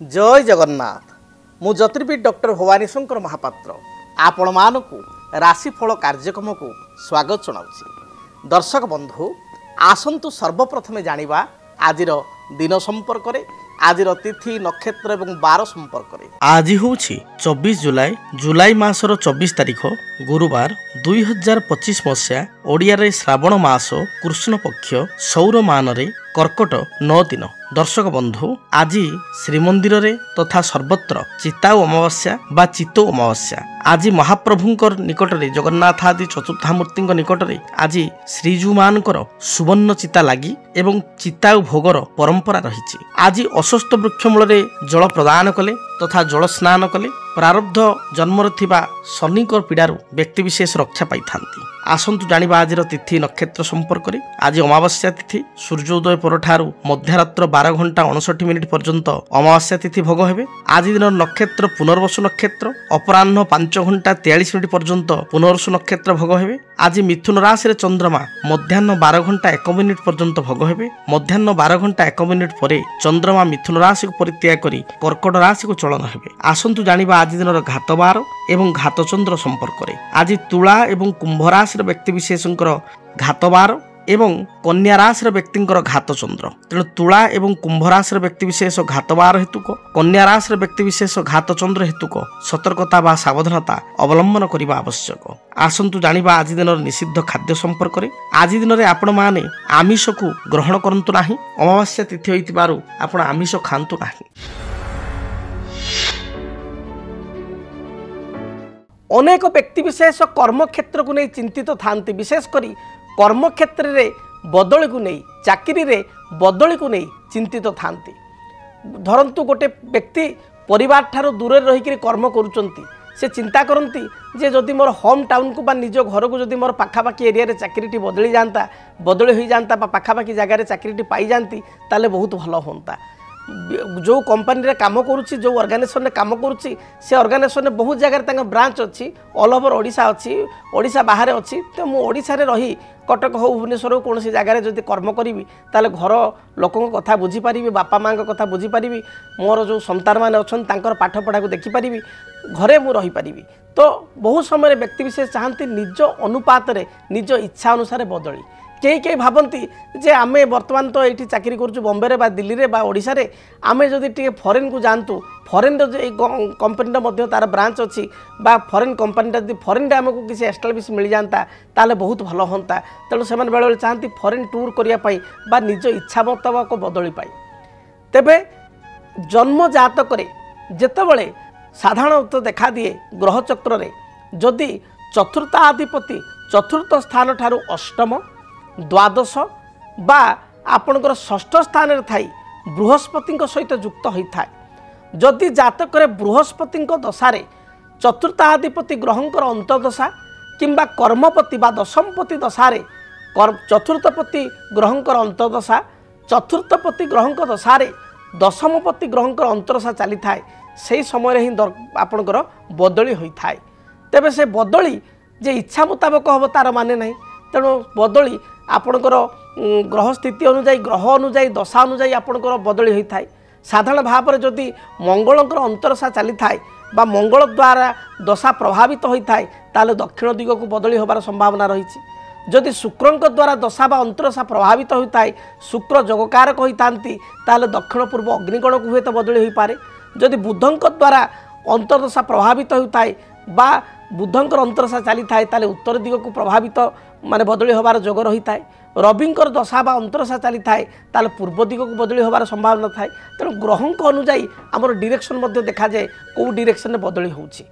जय जगन्नाथ मु ज्योतिर्विद डॉक्टर भवानी शंकर महापात्र आपण मानकु राशिफल कार्यक्रम को स्वागत जनाऊँगी। दर्शक बंधु आसंतु सर्वप्रथमे जानिबा आजिर दिन संपर्क रे आजिर तिथि नक्षत्र एवं बार संपर्क रे। आज हूँ 24 जुलाई मासर 24 तारिख गुरुवार 2025 मसीहा ओडिया रे श्रावण मास कृष्ण पक्ष सौर मान रे कर्कट 9 दिन। दर्शक बंधु आज श्रीमंदिर रे तथा सर्वत्र चित्ता अमावास्या बा चित्तो अमावास्या आज महाप्रभुंकर निकट रे जगन्नाथ आदि चतुर्थामूर्ति निकट रे आज श्रीजू मानकर सुवर्ण चिता लगी एवं चित्ता भोगर परंपरा रही। आज अश्वत्थ वृक्ष मूल रे जल प्रदान कले तथा जल स्नान कले प्रारब्ध जन्मर थिबा शनिकर पीड़ारू व्यक्ति विशेष रक्षा पाई थांती। आसंतु जानिबा आजिर तिथि नक्षत्र संपर्क रे। आज अमावास्या तिथि सूर्योदय परठारू मध्यरात्र 12 घंटा 59 मिनिट पर्यंत अमावास्या तिथि भोग हेबे। आज दिन नक्षत्र पुनर्वसु नक्षत्र अपराह्न 5 घंटा 43 मिनिट पर्यंत पुनर्वसु नक्षत्र भोग हेबे। आज मिथुन राशि रे चंद्रमा मध्याह्न 12 घंटा 1 मिनिट पर्यंत भोग हेबे। मध्याह्न 12 घंटा 1 मिनिट परे चंद्रमा मिथुन राशि को परित्याग करी कर्कट राशि को चलन हेबे। आसंतु जानिबा आज दिन घात बार एवं घात चंद्र संपर्क रे। आज तुला एवं कुंभ राशि व्यक्ति विशेषकर घात बार एवं कन्या राशि व्यक्तिंकर घात चंद्र। तेणु तुला एवं कुंभ राशि व्यक्ति विशेष घात बार हेतुक कन्या राशि व्यक्ति विशेष घात चंद्र हेतुक सतर्कता बा सावधानता अवलंबन करने आवश्यक। आसंतु जानिबा आज दिन निषिद्ध खाद्य संपर्क रे। आज दिन में आपण माने आमिष को ग्रहण करंतु नाही। अमावास्या तिथि होइतिबारु आपण आमिष खांतु नाही। अनेक व्यक्ति विशेष कर्म क्षेत्र को नहीं चिंतित थांती। विशेषकर कर्म क्षेत्र रे बदली को नहीं चाकरी रे बदली को नहीं चिंतित थांती। धरंतु गोटे व्यक्ति परिवार ठारो दूर रही कर्म करुचंती से चिंता करती जे जदि मोर होम टाउन को बा निज घर को जदि मोर पाखापाखि एरिया रे चाकरीटी बदली जाता बदली हो जाता पाखापाखि जगार चाकरीटी पाई जाती ताले बहुत भल होता। जो कंपनी रे काम करुच्ची जो ऑर्गेनाइजेशन रे काम करुच्ची से ऑर्गेनाइजेशन रे बहुत जगह ब्रांच अच्छी ऑल ओवर ओडिशा अच्छी ओडिशा बाहर अच्छी। तो मु ओडिशा रे रही कटक हो भुवनेश्वर हो कौन जगार जब कर्म करी ताले घर लोकों कथा बुझीपारि बापा माँ कथा बुझीपारि मोर जो संतान मैंने अच्छा पाठ पढ़ा को देखिपारि घरे मु रहीपारि। तो बहुत समय व्यक्ति विशेष चाहती निज अनुपात रे निज इच्छा अनुसार बदली। कई भावती जे आमे वर्तमान तो ये चाकरी करूँ बॉम्बे बा दिल्ली रे बा ओडिशा रे आमे जदि टे फॉरेन को जातु फॉरेन कंपनी तार ब्रांच अच्छी बा फॉरेन कंपनी जब फॉरेन आमको किसी एस्टाब्लिश मिल जाता ताले बहुत भल होता। तेणु से बेले बेले चाहती फॉरेन टूर करने बा निज इच्छा मुताबक बदली पाई। तेबे जन्म जातक जेतेबेले साधारणतः देखा दिए ग्रह चक्र रे जदि चतुर्थाधिपति चतुर्थ स्थान ठारू अष्टम द्वादश बा आपणकर षष्ठ स्थान रे थाई बृहस्पति सहित युक्त होता है। जदि जातक बृहस्पति दशारे चतुर्थाधिपति ग्रहंकर अंतर्दशा किंबा कर्मपति बा दशमपति दशारे चतुर्थपति ग्रहंकर अंतर्दशा चतुर्थपति ग्रहंकर दशारे दशमपति ग्रहंकर अंतर्दशा चली थाए से समय ही आपणकर बदली होता है। तेबे से बदली जे इच्छा मुताबक हम तार माने नहीं। तेणु बदली आपणकर ग्रह स्थिति अनुजाई ग्रह अनुजाई दशा अनुजाई आपणकर बदली होता है। साधारण भाव में जदि मंगलंकर अंतरदशा चली थाए बा मंगल द्वारा दशा प्रभावित होता है ताले दक्षिण दिग को बदली होबार संभावना रही। जदि शुक्रंक द्वारा दशा बा अंतरदशा प्रभावित होता है शुक्र जोगकारक होता ताले दक्षिण पूर्व अग्निगण को हुए तो बदली हो पारे। जदि बुधंक द्वारा अंतरदशा प्रभावित होता है बा बुधंकर अंतरदशा चली थाए ताले उत्तर दिग को प्रभावित माने बदली होबार जोग रही थाए। रविंकर दशा बा अंतरदशा चली थाए ताले पूर्व दिग को बदली होबार संभावना थाए। तेणु ग्रहंक अनुजाई आमर डायरेक्शन मध्य देखा जाए कौ डायरेक्शन में बदली होउची।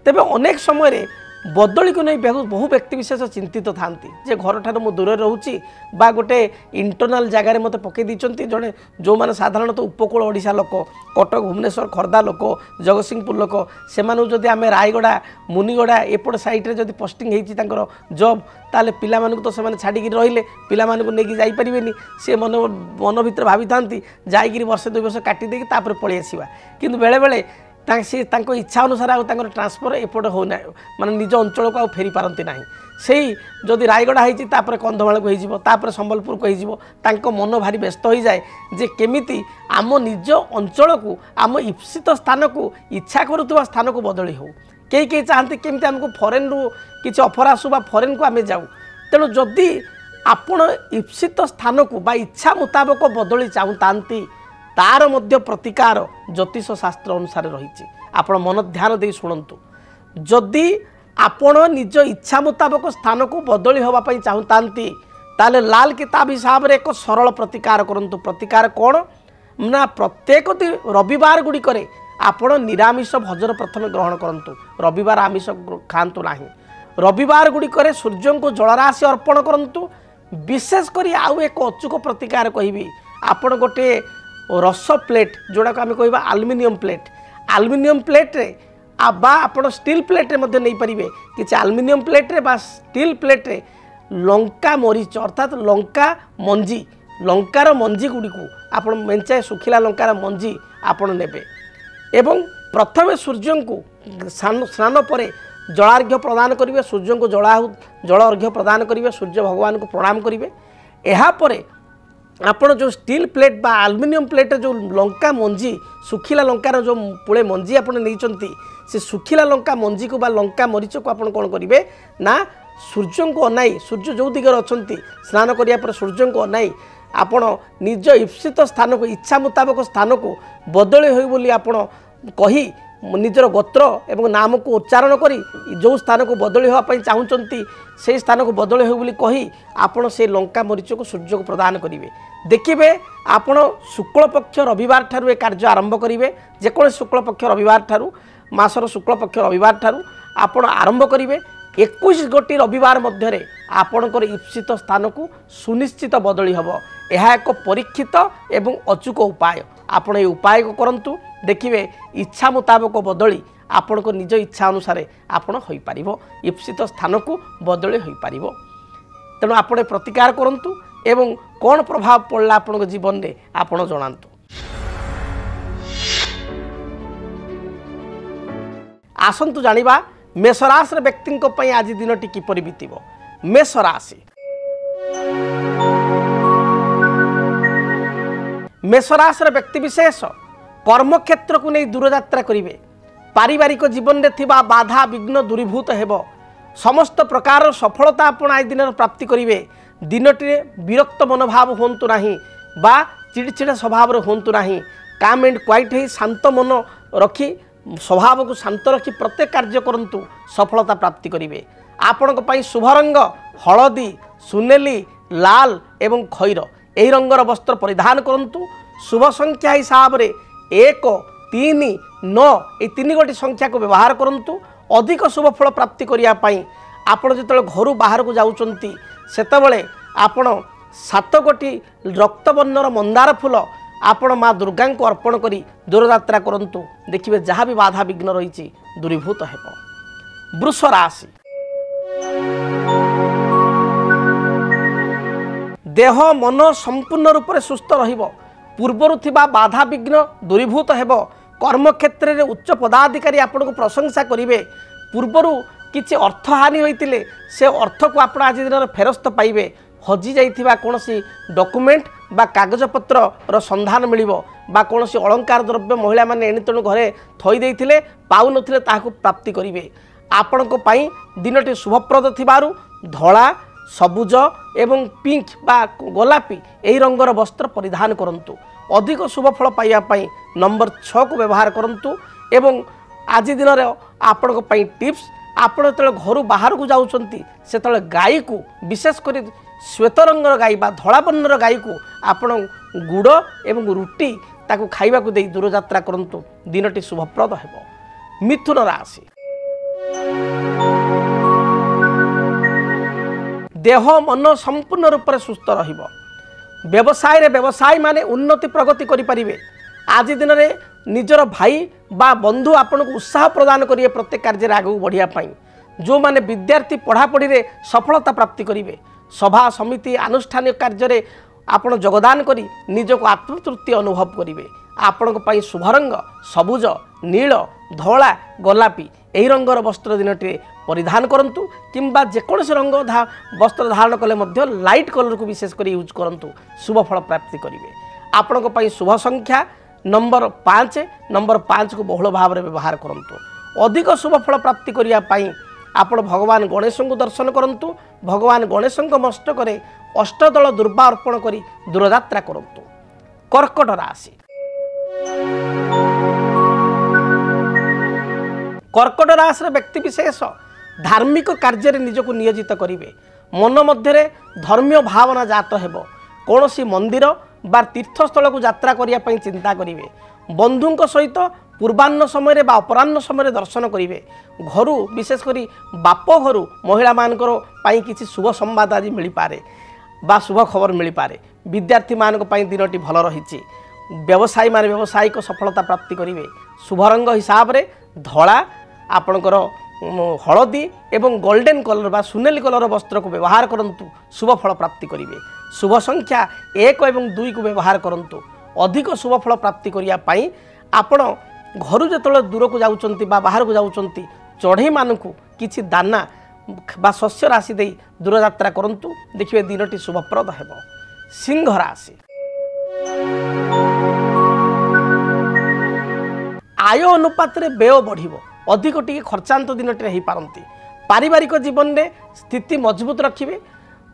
तेबे अनेक समय बदली को नहीं बहु व्यक्ति विशेष चिंतित थांती जे घर ठार मु दूर रोची बा गोटे इंटरनाल जगार मत पकई दीचंती जड़े जो माने साधारणतः उपकूल ओडिशा लोक कटक भुवनेश्वर खोर्धा लोक जगतसिंहपुर लोक से जदि आम रायगड़ा मुनिगड़ा एपट साइड रे जदि पोस्टिंग होती जॉब ताले पिला मानकु तो से छाड़ी रहिले पिला मानकु नेकी जाई परिबेनी से मन भीतर भावी थांती जाईकिरी वर्षे 2 वर्ष काटी देकी तापर पळी आसीबा। किंतु बेले बेले सी इच्छा अनुसार आर ट्रांसफर एपटे हो माने निज अंचल को फेरी पारती ना से जदि रायगढ़ होपर कंधमाल को होपर संबलपुर को हो मन भारी व्यस्त हो जाए जे केमिति आम निज अंचल को आम इप्सित स्थान को इच्छा करुवा स्थान को बदली हो कई चाहती केमती आमको फरेन रु किसी ऑफर आसू बा फरेन को आम जाऊ तेणु जदि आपण इप्सित स्थान को बा इच्छा मुताबक बदली चाहूँ तार मध्य प्रतिकार ज्योतिष शास्त्र अनुसार रही आपण मन ध्यान दे शुणु जदि आपण निज इच्छा मुताबक स्थान को बदली होगापी चाहूँगी ताले लाल किताब हिसाब से एक सरल प्रतिकार करूँ प्रतिकार कौन ना प्रत्येक रविवार गुड़िक आपण निरामिष भोजन प्रथम ग्रहण करूँ रविवार आमिष खातु ना रविवार गुड़िक सूर्य को जलराशि अर्पण करूँ विशेषकर आउ एक अचूक प्रतिकार कहि आपण गोटे रस प्लेट जोड़ा को आम कह आलुमिनियम प्लेट रे बा आपण स्टील प्लेट रे मध्य नहीं पारिबे किछि आलुमिनियम प्लेट रे बा स्टील प्लेट रे लंका मरीच अर्थात लंका मंजी लंकार मंजी गुड़ी को आपण मेंचाए सुखिला लंकार मंजी आपण नेबे एवं प्रथम सूर्य को स्नान पर जलार्घ्य प्रदान करेंगे सूर्य को जल अर्घ्य प्रदान करेंगे सूर्य भगवान को प्रणाम करेंगे यापर आपण जो स्टील प्लेट बा आलुमिनियम प्लेट जो लंका मंजी सुखिला लंकार जो पुले मंजी आपण नहीं से सुखिला लंका मंजी को बा लंका मरीच को आपण कौन करेंगे ना सूर्य को अनाई सूर्य जो दिगरे अच्छा स्नान करिया सूर्य को अनाई आपण निज इप्सित स्थान को इच्छा मुताबक स्थान को बदली हो बोली आपण कही निजर गोत्र एवं नाम को उच्चारण करी जो स्थान को बदली होगापी चाहूँगी से स्थान को बदली हो बोली कही आपण से लंका मरीच को सूर्य को प्रदान करेंगे देखिए आपण शुक्ल पक्ष रविवार ठारू ए कार्य आरंभ करेंगे जेको शुक्ल पक्ष रविवार ठारू मासर शुक्ल पक्ष रविवार ठारू आपण आरंभ करेंगे 21 गोटी रविवार मध्य आपणकर इप्सित स्थान को सुनिश्चित बदली हम यह एक परीक्षित एवं अचूक उपाय आपण ये उपाय को करंतु देखिए इच्छा मुताबक बदली आपण को निज इच्छा अनुसार आपण होई पारिबो इप्सित स्थान को बदली होई पारिबो तेणु आपण प्रतिकार करंतु एवं कौन प्रभाव पड़ला आपण जीवन में आपण जणांतु। आसंतु जानिबा मेषराशि व्यक्ति आज दिनटी किपरि बीतिबो। मेषराशि मेषराशि व्यक्ति विशेष कर्म क्षेत्र को नहीं दूरयात्रा करेंगे पारिवारिक जीवन में थिबा बाधा विघ्न दूरीभूत हेब समस्त प्रकार सफलता आपण आज दिन प्राप्ति करेंगे दिनटी विरक्त मनोभाव होंतु नहीं बा चिड़चिड़ा स्वभाव होंतु नहीं काम एंड क्वाइट ही शांत मन रखी स्वभाव को शांत रखी प्रत्येक कार्य करंतु सफलता प्राप्ति करेंगे आपण शुभ रंग हलदी सुनेली लाल एवं खैर यही रंगर वस्त्र परिधान करंतु शुभ संख्या हिसाब से 1 3 9 ये 3 गोटी संख्या को व्यवहार करंतु अधिक शुभ फल प्राप्ति करने आपण जो घर बाहर को जाउचंती सेतबले आपण 7 गोटी रक्तवर्णर मंदार फूल आपण माँ दुर्गा को अर्पण करी दूरयात्रा करंतु देखिए जहाँ भी बाधा विघ्न रही दूरीभूत हेब। वृष राशि देह मन संपूर्ण रूप से सुस्थ रहिबो पूर्वर थिबा बाधा विघ्न दूरीभूत हेब कर्म क्षेत्र में उच्च पदाधिकारी आपण को प्रशंसा करेंगे पूर्वर किसी अर्थ हानि होइतिले से अर्थ को आप आज दिन फेरस्त पाइबे हजि जाइथिबा कोनोसी डॉक्यूमेंट बा कागजपत्र रो संधान मिलिबो बा कोनोसी अलंकार द्रव्य महिला माने एणी तेणु घरे थई देइथिले पाउ नथिले ताहाको प्राप्ति करिवे आपण को पई दिनटी शुभप्रद थिबारु धला सबुज एवं पिंक बा गोलापी एही रंगर वस्त्र परिधान करंतु अधिक शुभ फल पाइबा पई नंबर 6 को व्यवहार करंतु एवं आज दिन रे आपण को पई टिप्स आपण जो घर बाहर को जाउछंती सेतले गाई को विशेषकर श्वेत रंगर गाई बा धला वर्णर गाई को आपण गुड़ एवं रुटी ताकू खाइबा को दे दूरयात्रा करंतु दिनटी शुभप्रद हेब। मिथुन राशि देह मन संपूर्ण रूप से सुस्थ रहिबो व्यवसाय रे व्यवसायी माने उन्नति प्रगति करि परिबे आज दिन रे निजर भाई बा बंधु आपण को उत्साह प्रदान करिए प्रत्येक कार्य आगू बढ़िया पाई जो माने विद्यार्थी पढ़ापढ़ी रे सफलता प्राप्ति करिवे सभा समिति आनुष्ठानिक कार्य रे आपण योगदान करी निज को आत्मतृप्ति अनुभव करिवे आपण को पई शुभ रंग सबुज नील ଧଳା ଗୋଲାପୀ ଏହି ରଙ୍ଗର ବସ୍ତ୍ର ଦିନଟିରେ ପରିଧାନ କରନ୍ତୁ କିମ୍ବା ଯେକୌଣସି ରଙ୍ଗ ବସ୍ତ୍ର ଧାରଣ କଲେ ମଧ୍ୟ ଲାଇଟ୍ କଲରକୁ ବିଶେଷ କରି ୟୁଜ୍ କରନ୍ତୁ, ଶୁଭ ଫଳ ପ୍ରାପ୍ତି କରିବେ। ଆପଣଙ୍କ ପାଇଁ ଶୁଭ ସଂଖ୍ୟା ନମ୍ବର 5, ନମ୍ବର 5କୁ ବହୁଳ ଭାବରେ ବ୍ୟବହାର କରନ୍ତୁ। ଅଧିକ ଶୁଭ ଫଳ ପ୍ରାପ୍ତି କରିବା ପାଇଁ ଆପଣ ଭଗବାନ ଗଣେଶଙ୍କୁ ଦର୍ଶନ କରନ୍ତୁ। ଭଗବାନ ଗଣେଶଙ୍କ ମସ୍ତକରେ ଅଷ୍ଟଦଳ ଦୁର୍ବା ଅର୍ପଣ କରି ଦୂରଯାତ୍ରା କରନ୍ତୁ। କର୍କଟ ରାଶି। କର୍କଟ ରାଶିର ବ୍ୟକ୍ତିବିଶେଷ ଧାର୍ମିକ କାର୍ଯ୍ୟରେ ନିଜକୁ ନିୟୋଜିତ କରିବେ। ମନ ମଧ୍ୟରେ ଧର୍ମୀୟ ଭାବନା ଜାତ ହେବ। କୌଣସି ମନ୍ଦିର ବା ତୀର୍ଥସ୍ଥଳକୁ ଯାତ୍ରା କରିବା ପାଇଁ ଚିନ୍ତା କରିବେ। ବନ୍ଧୁଙ୍କ ସହିତ ପୂର୍ବାହ୍ନ ସମୟରେ ବା ଅପରାହ୍ନ ସମୟରେ ଦର୍ଶନ କରିବେ। ଘରୁ ବିଶେଷ କରି ବାପ ଘରୁ ମହିଳାମାନଙ୍କର ପାଇଁ କିଛି ଶୁଭ ସମ୍ବାଦ ଆଜି ମିଳିପାରେ ବା ଶୁଭ ଖବର ମିଳିପାରେ। ବିଦ୍ୟାର୍ଥୀମାନଙ୍କ ପାଇଁ ଦିନଟି ଭଲ ରହିଛି। ବ୍ୟବସାୟୀମାନେ ବ୍ୟବସାୟିକ ସଫଳତା ପ୍ରାପ୍ତି କରିବେ। ଶୁଭ ରଙ୍ଗ ହିସାବରେ ଧଳା, ଆପଣଙ୍କର ହଳଦୀ ଏବଂ ଗୋଲ୍ଡେନ୍ କଲର୍ ବା ସୁନେଲି କଲର୍ ବସ୍ତ୍ରକୁ ବ୍ୟବହାର କରନ୍ତୁ, ଶୁଭ ଫଳ ପ୍ରାପ୍ତି କରିବେ। ଶୁଭ ସଂଖ୍ୟା 1 ଏବଂ 2କୁ ବ୍ୟବହାର କରନ୍ତୁ। ଅଧିକ ଶୁଭ ଫଳ ପ୍ରାପ୍ତି କରିବା ପାଇଁ ଆପଣ ଘରୁ ଯେତେବେଳେ ଦୂରକୁ ଯାଉଛନ୍ତି ବା ବାହାରକୁ ଯାଉଛନ୍ତି, ଚଢ଼େଇମାନଙ୍କୁ କିଛି ଦାନା ବା ଶସ୍ୟ ରାଶି ଦେଇ ଦୂରଯାତ୍ରା କରନ୍ତୁ, ଦେଖିବେ ଦିନଟି ଶୁଭପ୍ରଦ ହେବ। ସିଂହ ରାଶି। ଆୟ ଅନୁପାତରେ ବ୍ୟୟ ବଢ଼ିବ, ଅଧିକ ଟିକେ ଖର୍ଚ୍ଚାନ୍ତ ଦିନଟିରେ ହୋଇପାରନ୍ତି। ପାରିବାରିକ ଜୀବନରେ ସ୍ଥିତି ମଜବୁତ ରଖିବେ।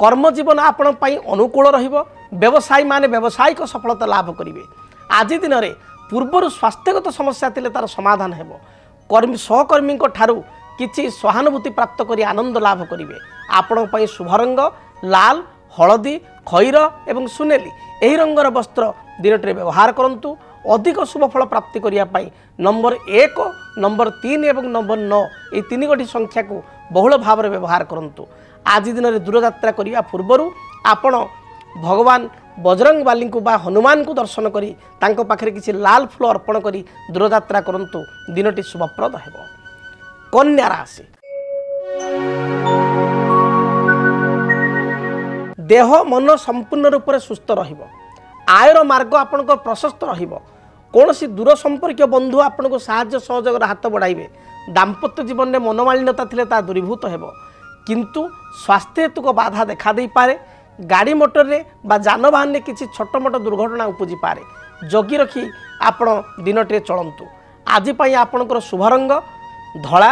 କର୍ମଜୀବନ ଆପଣ ପାଇଁ ଅନୁକୂଳ ରହିବ। ବ୍ୟବସାୟୀମାନେ ବ୍ୟବସାୟିକ ସଫଳତା ଲାଭ କରିବେ। ଆଜି ଦିନରେ ପୂର୍ବରୁ ସ୍ୱାସ୍ଥ୍ୟଗତ ସମସ୍ୟା ଥିଲେ ତାର ସମାଧାନ ହେବ। ସହକର୍ମୀଙ୍କ ଠାରୁ କିଛି ସହାନୁଭୂତି ପ୍ରାପ୍ତ କରି ଆନନ୍ଦ ଲାଭ କରିବେ। ଆପଣଙ୍କ ପାଇଁ ଶୁଭ ରଙ୍ଗ ଲାଲ, ହଳଦୀ, ଖଇର ଏବଂ ସୁନେଲି ଏହି ରଙ୍ଗର ବସ୍ତ୍ର ଦିନଟିରେ ବ୍ୟବହାର କରନ୍ତୁ। ଅଧିକ ଶୁଭ ଫଳ ପ୍ରାପ୍ତି କରିବା ପାଇଁ ନମ୍ବର 1, ନମ୍ବର 3 ଏବଂ ନମ୍ବର 9 ଏହି 3ଟି ସଂଖ୍ୟାକୁ ବହୁଳ ଭାବରେ ବ୍ୟବହାର କରନ୍ତୁ। ଆଜି ଦିନରେ ଦୂରଯାତ୍ରା କରିବା ପୂର୍ବରୁ ଆପଣ ଭଗବାନ ବଜରଙ୍ଗବାଲୀଙ୍କୁ ବା ହନୁମାନଙ୍କୁ ଦର୍ଶନ କରି ତାଙ୍କ ପାଖରେ କିଛି ଲାଲ ଫୁଲ ଅର୍ପଣ କରି ଦୂରଯାତ୍ରା କରନ୍ତୁ, ଦିନଟି ଶୁଭପ୍ରଦ ହେବ। କନ୍ୟା ରାଶି। ଦେହ ମନ ସମ୍ପୂର୍ଣ୍ଣ ରୂପରେ ସୁସ୍ଥ ରହିବ। ଆୟର ମାର୍ଗ ଆପଣଙ୍କ ପ୍ରଶସ୍ତ ରହିବ। କୌଣସି ଦୂର ସମ୍ପର୍କୀୟ ବନ୍ଧୁ ଆପଣଙ୍କୁ ସାହାଯ୍ୟ ସହଯୋଗର ହାତ ବଢ଼ାଇବେ। ଦାମ୍ପତ୍ୟ ଜୀବନରେ ମନୋମାଳିନ୍ୟତା ଥିଲେ ତାହା ଦୂରୀଭୂତ ହେବ, କିନ୍ତୁ ସ୍ୱାସ୍ଥ୍ୟ ହେତୁକ ବାଧା ଦେଖାଦେଇପାରେ। ଗାଡ଼ି ମଟରରେ ବା ଯାନବାହନରେ କିଛି ଛୋଟ ମୋଟ ଦୁର୍ଘଟଣା ଉପୁଜିପାରେ। ଜଗି ରଖି ଆପଣ ଦିନଟିରେ ଚଳନ୍ତୁ। ଆଜି ପାଇଁ ଆପଣଙ୍କର ଶୁଭ ରଙ୍ଗ ଧଳା,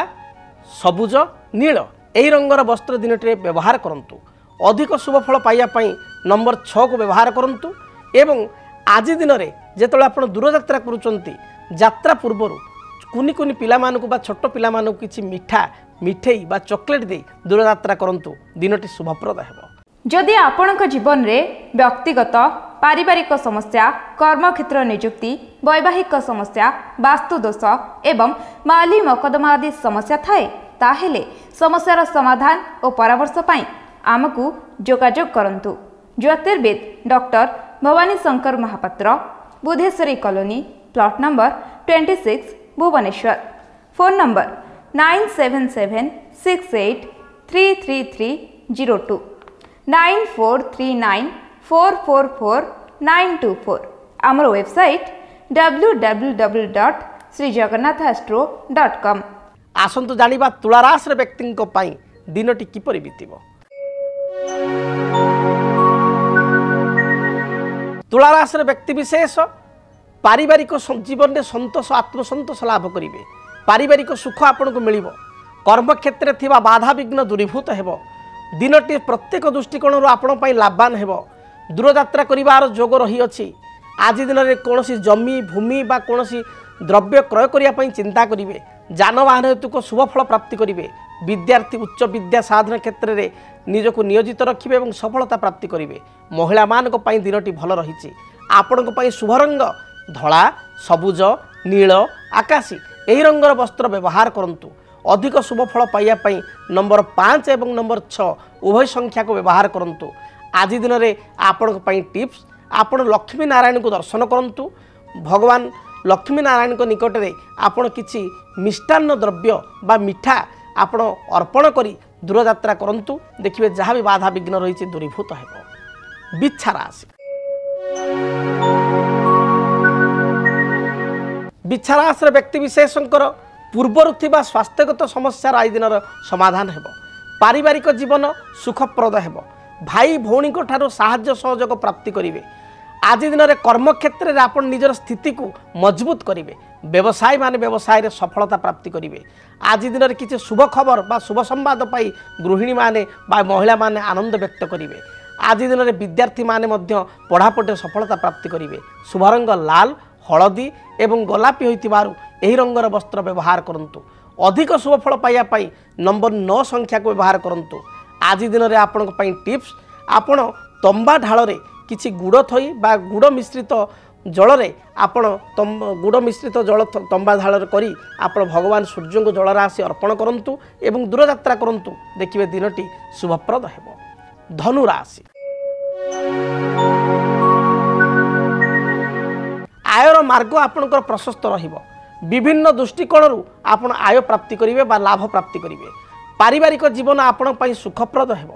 ସବୁଜ, ନୀଳ ଏହି ରଙ୍ଗର ବସ୍ତ୍ର ଦିନଟିରେ ବ୍ୟବହାର କରନ୍ତୁ। ଅଧିକ ଶୁଭ ଫଳ ପାଇବା ପାଇଁ ନମ୍ବର 6କୁ ବ୍ୟବହାର କରନ୍ତୁ। ଏବଂ ଆଜି ଦିନରେ ଯେତେବେଳେ ଆପଣ ଦୂରଯାତ୍ରା କରୁଛନ୍ତି, ଯାତ୍ରା ପୂର୍ବରୁ କୁନି କୁନି ପିଲାମାନଙ୍କୁ ବା ଛୋଟ ପିଲାମାନଙ୍କୁ କିଛି ମିଠେଇ ବା ଚକୋଲେଟ୍ ଦେଇ ଦୂରଯାତ୍ରା କରନ୍ତୁ, ଦିନଟି ଶୁଭପ୍ରଦ ହେବ। ଯଦି ଆପଣଙ୍କ ଜୀବନରେ ବ୍ୟକ୍ତିଗତ ପାରିବାରିକ ସମସ୍ୟା, କର୍ମକ୍ଷେତ୍ର ନିଯୁକ୍ତି, ବୈବାହିକ ସମସ୍ୟା, ବାସ୍ତୁଦୋଷ ଏବଂ ମାଲି ମକଦ୍ଦମା ଆଦି ସମସ୍ୟା ଥାଏ, ତାହେଲେ ସମସ୍ୟାର ସମାଧାନ ଓ ପରାମର୍ଶ ପାଇଁ ଆମକୁ ଯୋଗାଯୋଗ କରନ୍ତୁ। ଜ୍ୟୋତିର୍ବିଦ doctor Bhabani Shankar Mahapatra, Budheswari colony, plot number 26, Bhubaneswar. Phone number 9776833302 9439444924। ଆମର ୱେବସାଇଟ୍ www.srijagannathastro.com। ଆସନ୍ତୁ ଜାଣିବା ତୁଳାରାଶିର ବ୍ୟକ୍ତିଙ୍କ ପାଇଁ ଦିନଟି କିପରି ବିତିବ। ତୁଳାରାଶିର ବ୍ୟକ୍ତିବିଶେଷ ପାରିବାରିକ ଜୀବନରେ ସନ୍ତୋଷ, ଆତ୍ମସନ୍ତୋଷ ଲାଭ କରିବେ। ପାରିବାରିକ ସୁଖ ଆପଣଙ୍କୁ ମିଳିବ। କର୍ମକ୍ଷେତ୍ରରେ ଥିବା ବାଧାବିଘ୍ନ ଦୂରୀଭୂତ ହେବ। ଦିନଟି ପ୍ରତ୍ୟେକ ଦୃଷ୍ଟିକୋଣରୁ ଆପଣ ପାଇଁ ଲାଭବାନ ହେବ। ଦୂରଯାତ୍ରା କରିବାର ଯୋଗ ରହିଅଛି। ଆଜି ଦିନରେ କୌଣସି ଜମି ଭୂମି ବା କୌଣସି ଦ୍ରବ୍ୟ କ୍ରୟ କରିବା ପାଇଁ ଚିନ୍ତା କରିବେ। ଯାନବାହନ ହେତୁକ ଶୁଭ ଫଳ ପ୍ରାପ୍ତି କରିବେ। ବିଦ୍ୟାର୍ଥୀ ଉଚ୍ଚ ବିଦ୍ୟା ସାଧନ କ୍ଷେତ୍ରରେ ନିଜକୁ ନିୟୋଜିତ ରଖିବେ ଏବଂ ସଫଳତା ପ୍ରାପ୍ତି କରିବେ। ମହିଳାମାନଙ୍କ ପାଇଁ ଦିନଟି ଭଲ ରହିଛି। ଆପଣଙ୍କ ପାଇଁ ଶୁଭ ରଙ୍ଗ ଧଳା, ସବୁଜ, ନୀଳ, ଆକାଶୀ ଏହି ରଙ୍ଗର ବସ୍ତ୍ର ବ୍ୟବହାର କରନ୍ତୁ। ଅଧିକ ଶୁଭ ଫଳ ପାଇବା ପାଇଁ ନମ୍ବର 5 ଏବଂ ନମ୍ବର 6 ଉଭୟ ସଂଖ୍ୟାକୁ ବ୍ୟବହାର କରନ୍ତୁ। ଆଜି ଦିନରେ ଆପଣଙ୍କ ପାଇଁ ଟିପ୍ସ, ଆପଣ ଲକ୍ଷ୍ମୀ ନାରାୟଣଙ୍କୁ ଦର୍ଶନ କରନ୍ତୁ। ଭଗବାନ ଲକ୍ଷ୍ମୀ ନାରାୟଣଙ୍କ ନିକଟରେ ଆପଣ କିଛି ମିଷ୍ଟାନ୍ନ ଦ୍ରବ୍ୟ ବା ମିଠା ଆପଣ ଅର୍ପଣ କରି ଦୂରଯାତ୍ରା କରନ୍ତୁ, ଦେଖିବେ ଯାହା ବି ବାଧା ବିଘ୍ନ ରହିଛି ଦୂରୀଭୂତ ହେବ। ବିଚ୍ଛା ରାଶି। ବିଚ୍ଛା ରାଶିର ବ୍ୟକ୍ତିବିଶେଷଙ୍କର ପୂର୍ବରୁ ଥିବା ସ୍ୱାସ୍ଥ୍ୟଗତ ସମସ୍ୟାର ଆଜି ଦିନର ସମାଧାନ ହେବ। ପାରିବାରିକ ଜୀବନ ସୁଖପ୍ରଦ ହେବ। ଭାଇ ଭଉଣୀଙ୍କ ଠାରୁ ସାହାଯ୍ୟ ସହଯୋଗ ପ୍ରାପ୍ତି କରିବେ। ଆଜି ଦିନରେ କର୍ମକ୍ଷେତ୍ରରେ ଆପଣ ନିଜର ସ୍ଥିତିକୁ ମଜବୁତ କରିବେ। ବ୍ୟବସାୟୀ ମାନେ ବ୍ୟବସାୟରେ ସଫଳତା ପ୍ରାପ୍ତି କରିବେ। ଆଜି ଦିନରେ କିଛି ଶୁଭ ଖବର ବା ଶୁଭ ସମ୍ବାଦ ପାଇ ଗୃହିଣୀ ମାନେ ବା ମହିଳା ମାନେ ଆନନ୍ଦ ବ୍ୟକ୍ତ କରିବେ। ଆଜି ଦିନରେ ବିଦ୍ୟାರ್ಥୀ ମାନେ ମଧ୍ୟ ପଢ଼ାପଢ଼ିରେ ସଫଳତା ପ୍ରାପ୍ତି କରିବେ। ଶୁଭ ରଙ୍ଗ ଲାଲ, ହଳଦୀ ଏବଂ ଗୋଲାପୀ ହୋଇଥିବାରୁ ଏହି ରଙ୍ଗର ବସ୍ତ୍ର ବ୍ୟବହାର କରନ୍ତୁ। ଅଧିକ ଶୁଭଫଳ ପାଇବା ପାଇଁ ନମ୍ବର 9 ସଂଖ୍ୟାକୁ ବ୍ୟବହାର କରନ୍ତୁ। ଆଜି ଦିନରେ ଆପଣଙ୍କ ପାଇଁ ଟିପ୍ସ, ଆପଣ ତମ୍ବା ଢାଳରେ କିଛି ଗୁଡ଼ ଥୋଇ ବା ଗୁଡ଼ ମିଶ୍ରିତ ଜଳରେ ଆପଣ ଗୁଡ଼ ମିଶ୍ରିତ ଜଳ ତମ୍ବା ଢାଳରେ କରି ଆପଣ ଭଗବାନ ସୂର୍ଯ୍ୟଙ୍କୁ ଜଳରାଶି ଅର୍ପଣ କରନ୍ତୁ ଏବଂ ଦୂରଯାତ୍ରା କରନ୍ତୁ। ଦେଖିବେ ଦିନଟି ଶୁଭପ୍ରଦ ହେବ। ଧନୁ ରାଶି, ଆୟର ମାର୍ଗ ଆପଣଙ୍କର ପ୍ରଶସ୍ତ ରହିବ। ବିଭିନ୍ନ ଦୃଷ୍ଟିକୋଣରୁ ଆପଣ ଆୟ ପ୍ରାପ୍ତି କରିବେ ବା ଲାଭ ପ୍ରାପ୍ତି କରିବେ। ପାରିବାରିକ ଜୀବନ ଆପଣଙ୍କ ପାଇଁ ସୁଖପ୍ରଦ ହେବ।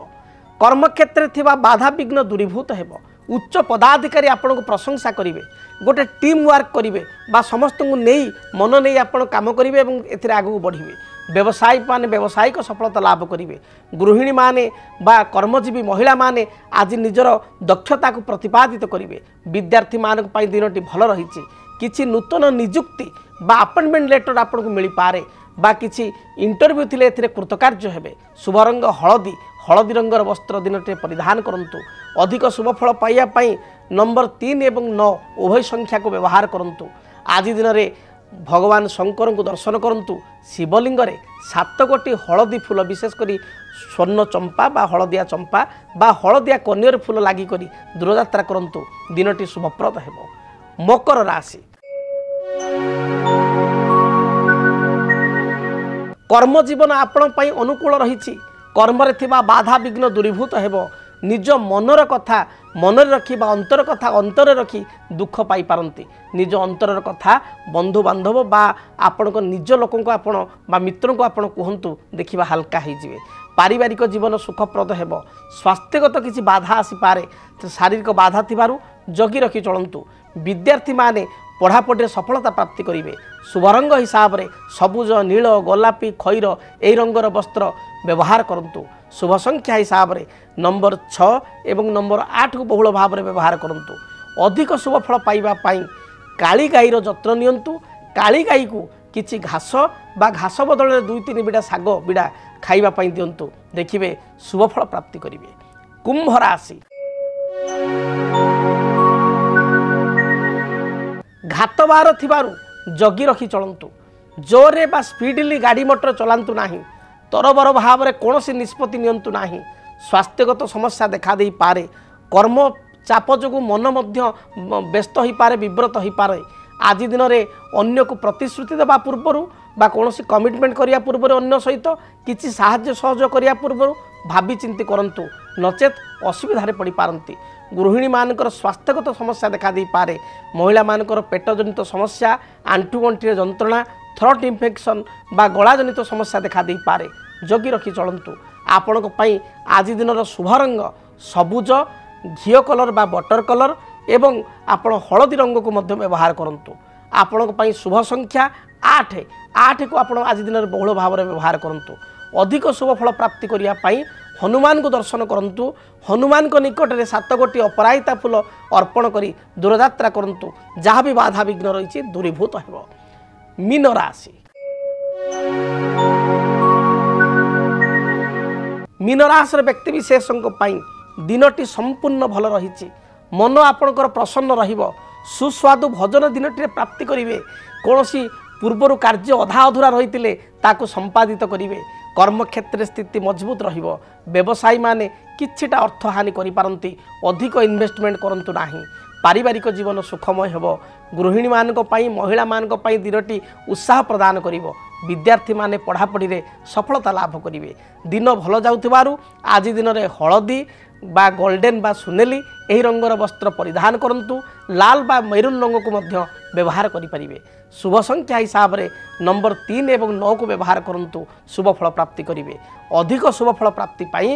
କର୍ମକ୍ଷେତ୍ରରେ ଥିବା ବାଧାବିଘ୍ନ ଦୂରୀଭୂତ ହେବ। ଉଚ୍ଚ ପଦାଧିକାରୀ ଆପଣଙ୍କୁ ପ୍ରଶଂସା କରିବେ। ଗୋଟେ ଟିମ୍ ୱାର୍କ କରିବେ ବା ସମସ୍ତଙ୍କୁ ନେଇ ମନ ନେଇ ଆପଣ କାମ କରିବେ ଏବଂ ଏଥିରେ ଆଗକୁ ବଢ଼ିବେ। ବ୍ୟବସାୟୀ ମାନେ ବ୍ୟବସାୟିକ ସଫଳତା ଲାଭ କରିବେ। ଗୃହିଣୀ ମାନେ ବା କର୍ମଜୀବୀ ମହିଳା ମାନେ ଆଜି ନିଜର ଦକ୍ଷତାକୁ ପ୍ରତିପାଦିତ କରିବେ। ବିଦ୍ୟାର୍ଥୀ ମାନଙ୍କ ପାଇଁ ଦିନଟି ଭଲ ରହିଛି। କିଛି ନୂତନ ନିଯୁକ୍ତି ବା ଆପଏଣ୍ଟମେଣ୍ଟ ଲେଟର ଆପଣଙ୍କୁ ମିଳିପାରେ ବା କିଛି ଇଣ୍ଟରଭ୍ୟୁ ଥିଲେ ଏଥିରେ କୃତକାର୍ଯ୍ୟ ହେବେ। ଶୁଭ ରଙ୍ଗ ହଳଦୀ, ହଳଦୀ ରଙ୍ଗର ବସ୍ତ୍ର ଦିନଟିରେ ପରିଧାନ କରନ୍ତୁ। ଅଧିକ ଶୁଭଫଳ ପାଇବା ପାଇଁ ନମ୍ବର 3 ଏବଂ 9 ଉଭୟ ସଂଖ୍ୟାକୁ ବ୍ୟବହାର କରନ୍ତୁ। ଆଜି ଦିନରେ ଭଗବାନ ଶଙ୍କରଙ୍କୁ ଦର୍ଶନ କରନ୍ତୁ। ଶିବଲିଙ୍ଗରେ 7 ଗୋଟି ହଳଦୀ ଫୁଲ, ବିଶେଷ କରି ସ୍ୱର୍ଣ୍ଣ ଚମ୍ପା ବା ହଳଦିଆ ଚମ୍ପା ବା ହଳଦିଆ କନିଅର ଫୁଲ ଲାଗି କରି ଦୂରଯାତ୍ରା କରନ୍ତୁ। ଦିନଟି ଶୁଭପ୍ରଦ ହେବ। ମକର ରାଶି, କର୍ମଜୀବନ ଆପଣଙ୍କ ପାଇଁ ଅନୁକୂଳ ରହିଛି। କର୍ମରେ ଥିବା ବାଧାବିଘ୍ନ ଦୂରୀଭୂତ ହେବ। ନିଜ ମନର କଥା ମନରେ ରଖି ବା ଅନ୍ତର କଥା ଅନ୍ତରରେ ରଖି ଦୁଃଖ ପାଇପାରନ୍ତି। ନିଜ ଅନ୍ତରର କଥା ବନ୍ଧୁବାନ୍ଧବ ବା ଆପଣଙ୍କ ନିଜ ଲୋକଙ୍କୁ ଆପଣ ବା ମିତ୍ରଙ୍କୁ ଆପଣ କୁହନ୍ତୁ, ଦେଖିବା ହାଲକା ହେଇଯିବେ। ପାରିବାରିକ ଜୀବନ ସୁଖପ୍ରଦ ହେବ। ସ୍ୱାସ୍ଥ୍ୟଗତ କିଛି ବାଧା ଆସିପାରେ, ଶାରୀରିକ ବାଧା ଥିବାରୁ ଜଗି ରଖି ଚଳନ୍ତୁ। ବିଦ୍ୟାର୍ଥୀ ମାନେ ପଢ଼ାପଢ଼ିରେ ସଫଳତା ପ୍ରାପ୍ତି କରିବେ। ଶୁଭ ରଙ୍ଗ ହିସାବରେ ସବୁଜ, ନୀଳ, ଗୋଲାପୀ, ଖଇର ଏହି ରଙ୍ଗର ବସ୍ତ୍ର ବ୍ୟବହାର କରନ୍ତୁ। ଶୁଭ ସଂଖ୍ୟା ହିସାବରେ ନମ୍ବର 6 ଏବଂ ନମ୍ବର 8କୁ ବହୁଳ ଭାବରେ ବ୍ୟବହାର କରନ୍ତୁ। ଅଧିକ ଶୁଭଫଳ ପାଇବା ପାଇଁ କାଳି ଗାଈର ଯତ୍ନ ନିଅନ୍ତୁ। କାଳି ଗାଈକୁ କିଛି ଘାସ ବା ଘାସ ବଦଳରେ 2-3 ବିଡ଼ା ଶାଗ ବିଡ଼ା ଖାଇବା ପାଇଁ ଦିଅନ୍ତୁ। ଦେଖିବେ ଶୁଭଫଳ ପ୍ରାପ୍ତି କରିବେ। କୁମ୍ଭ ରାଶି, ଘାତବାର ଥିବାରୁ ଜଗି ରଖି ଚଳନ୍ତୁ। ଜୋରରେ ବା ସ୍ପିଡଲି ଗାଡ଼ି ମଟର ଚଲାନ୍ତୁ ନାହିଁ। ତରବର ଭାବରେ କୌଣସି ନିଷ୍ପତ୍ତି ନିଅନ୍ତୁ ନାହିଁ। ସ୍ୱାସ୍ଥ୍ୟଗତ ସମସ୍ୟା ଦେଖାଦେଇପାରେ। କର୍ମ ଚାପ ଯୋଗୁଁ ମନ ମଧ୍ୟ ବ୍ୟସ୍ତ ହୋଇପାରେ, ବିବ୍ରତ ହୋଇପାରେ। ଆଜି ଦିନରେ ଅନ୍ୟକୁ ପ୍ରତିଶ୍ରୁତି ଦେବା ପୂର୍ବରୁ ବା କୌଣସି କମିଟମେଣ୍ଟ କରିବା ପୂର୍ବରୁ ଅନ୍ୟ ସହିତ କିଛି ସାହାଯ୍ୟ ସହଯୋଗ କରିବା ପୂର୍ବରୁ ଭାବି ଚିନ୍ତି କରନ୍ତୁ, ନଚେତ୍ ଅସୁବିଧାରେ ପଡ଼ିପାରନ୍ତି। ଗୃହିଣୀମାନଙ୍କର ସ୍ୱାସ୍ଥ୍ୟଗତ ସମସ୍ୟା ଦେଖାଦେଇପାରେ। ମହିଳାମାନଙ୍କର ପେଟଜନିତ ସମସ୍ୟା, ଆଣ୍ଠୁଗଣ୍ଠିରେ ଯନ୍ତ୍ରଣା, ଥ୍ରୋଟ୍ ଇନଫେକ୍ସନ୍ ବା ଗଳାଜନିତ ସମସ୍ୟା ଦେଖାଦେଇପାରେ। ଜଗି ରଖି ଚଳନ୍ତୁ। ଆପଣଙ୍କ ପାଇଁ ଆଜି ଦିନର ଶୁଭ ରଙ୍ଗ ସବୁଜ, ଘିଅ କଲର ବା ବଟର କଲର ଏବଂ ଆପଣ ହଳଦୀ ରଙ୍ଗକୁ ମଧ୍ୟ ବ୍ୟବହାର କରନ୍ତୁ। ଆପଣଙ୍କ ପାଇଁ ଶୁଭ ସଂଖ୍ୟା 8କୁ ଆପଣ ଆଜି ଦିନରେ ବହୁଳ ଭାବରେ ବ୍ୟବହାର କରନ୍ତୁ। ଅଧିକ ଶୁଭଫଳ ପ୍ରାପ୍ତି କରିବା ପାଇଁ ହନୁମାନଙ୍କୁ ଦର୍ଶନ କରନ୍ତୁ। ହନୁମାନଙ୍କ ନିକଟରେ 7 ଗୋଟି ଅପରାଜିତା ଫୁଲ ଅର୍ପଣ କରି ଦୂରଯାତ୍ରା କରନ୍ତୁ। ଯାହା ବି ବାଧାବିଘ୍ନ ରହିଛି ଦୂରୀଭୂତ ହେବ। ମୀନ ରାଶି, ମୀନ ରାଶିର ବ୍ୟକ୍ତିବିଶେଷଙ୍କ ପାଇଁ ଦିନଟି ସମ୍ପୂର୍ଣ୍ଣ ଭଲ ରହିଛି। ମନ ଆପଣଙ୍କର ପ୍ରସନ୍ନ ରହିବ। ସୁସ୍ୱାଦୁ ଭୋଜନ ଦିନଟିରେ ପ୍ରାପ୍ତି କରିବେ। କୌଣସି ପୂର୍ବରୁ କାର୍ଯ୍ୟ ଅଧା ଅଧୁରା ରହିଥିଲେ ତାକୁ ସମ୍ପାଦିତ କରିବେ। କର୍ମକ୍ଷେତ୍ରରେ ସ୍ଥିତି ମଜବୁତ ରହିବ। ବ୍ୟବସାୟୀ ମାନେ କିଛିଟା ଅର୍ଥ ହାନି କରିପାରନ୍ତି। ଅଧିକ ଇନଭେଷ୍ଟମେଣ୍ଟ କରନ୍ତୁ ନାହିଁ। ପାରିବାରିକ ଜୀବନ ସୁଖମୟ ହେବ। ଗୃହିଣୀମାନଙ୍କ ପାଇଁ ମହିଳାମାନଙ୍କ ପାଇଁ ଦିନଟି ଉତ୍ସାହ ପ୍ରଦାନ କରିବ। ବିଦ୍ୟାର୍ଥୀମାନେ ପଢ଼ାପଢ଼ିରେ ସଫଳତା ଲାଭ କରିବେ। ଦିନ ଭଲ ଯାଉଥିବାରୁ ଆଜି ଦିନରେ ହଳଦୀ ବା ଗୋଲ୍ଡେନ୍ ବା ସୁନେଲି ଏହି ରଙ୍ଗର ବସ୍ତ୍ର ପରିଧାନ କରନ୍ତୁ। ଲାଲ ବା ମେରୁନ୍ ରଙ୍ଗକୁ ମଧ୍ୟ ବ୍ୟବହାର କରିପାରିବେ। ଶୁଭ ସଂଖ୍ୟା ହିସାବରେ ନମ୍ବର 3 ଏବଂ 9କୁ ବ୍ୟବହାର କରନ୍ତୁ। ଶୁଭଫଳ ପ୍ରାପ୍ତି କରିବେ। ଅଧିକ ଶୁଭଫଳ ପ୍ରାପ୍ତି ପାଇଁ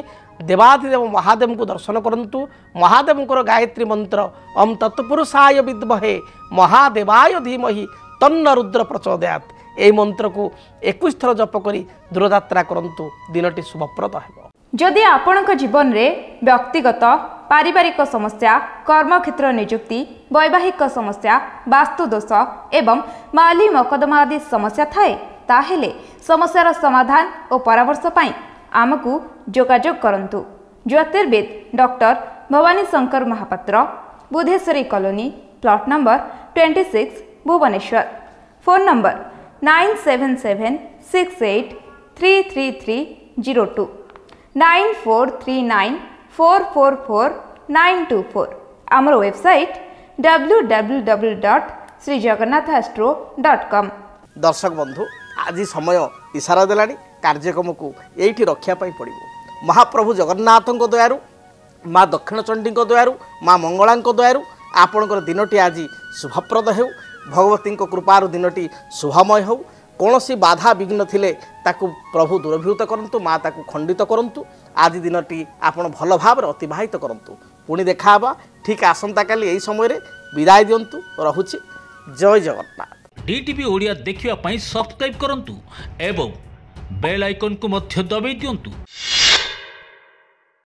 ଦେବାଧିଦେବ ମହାଦେବଙ୍କୁ ଦର୍ଶନ କରନ୍ତୁ। ମହାଦେବଙ୍କର ଗାୟତ୍ରୀ ମନ୍ତ୍ର ଓମ୍ ତତ୍ପୁରୁଷାୟ ବିଦ୍ମହେ ମହାଦେବାୟ ଧୀମହି ତନ୍ନ ରୁଦ୍ର ପ୍ରଚୋଦୟାତ୍ এই মন্ত্রকু 21 থর জপ করি দূরযাত্রা করন্তু দিনটি শুভপ্রদ ହେବ। যদি ଆପଣଙ୍କ ଜୀବନରେ ବ୍ୟକ୍ତିଗତ ପାରିବାରିକ ସମସ୍ୟା କର୍ମକ୍ଷେତ୍ର ନିଯୁକ୍ତି ବୈବାହିକ ସମସ୍ୟା ବାସ୍ତୁଦୋଷ ଏବଂ ମାଲି ମକଦ୍ଦମା ଆଦି ସମସ୍ୟା ଥାଏ ତାହେଲେ ସମସ୍ୟାର ସମାଧାନ ଓ ପରାମର୍ଶ ପାଇଁ ଆମକୁ ଯୋଗାଯୋଗ କରନ୍ତୁ। ଜ୍ୟୋତିର୍ବିଦ doctor Bhabani Shankar Mahapatra, Budheswari colony, plot number 26, Bhubaneswar. Phone number 9776833302 9439444924। आमर वेबसाइट www.srijagannathastro.com। दर्शक बंधु आज समय इशारा देलानी कार्यक्रम को यही रखापी पड़ो। महाप्रभु जगन्नाथ दयारू माँ दक्षिण चंडी दयारू माँ मंगला दयारू आपणकर दिनटी आज शुभप्रद हो। भगवती कृपार दिनटी शुभमय हो। कौन सी बाधा विघ्न थिले ताकू प्रभु दूरभूत करंतु, माँ ताकू खंडित करंतु। आज दिनटी आपण भल भाव अतिबाहित करंतु। पुणी देखा ठीक आसंता काली यही समय विदाय दिंतु। रहुछि जय जगन्नाथ। डीटीवी ओडिया देखिवा पई सब्सक्राइब करंतु एवं बेल आइकन को मध्य दबाई दियंतु।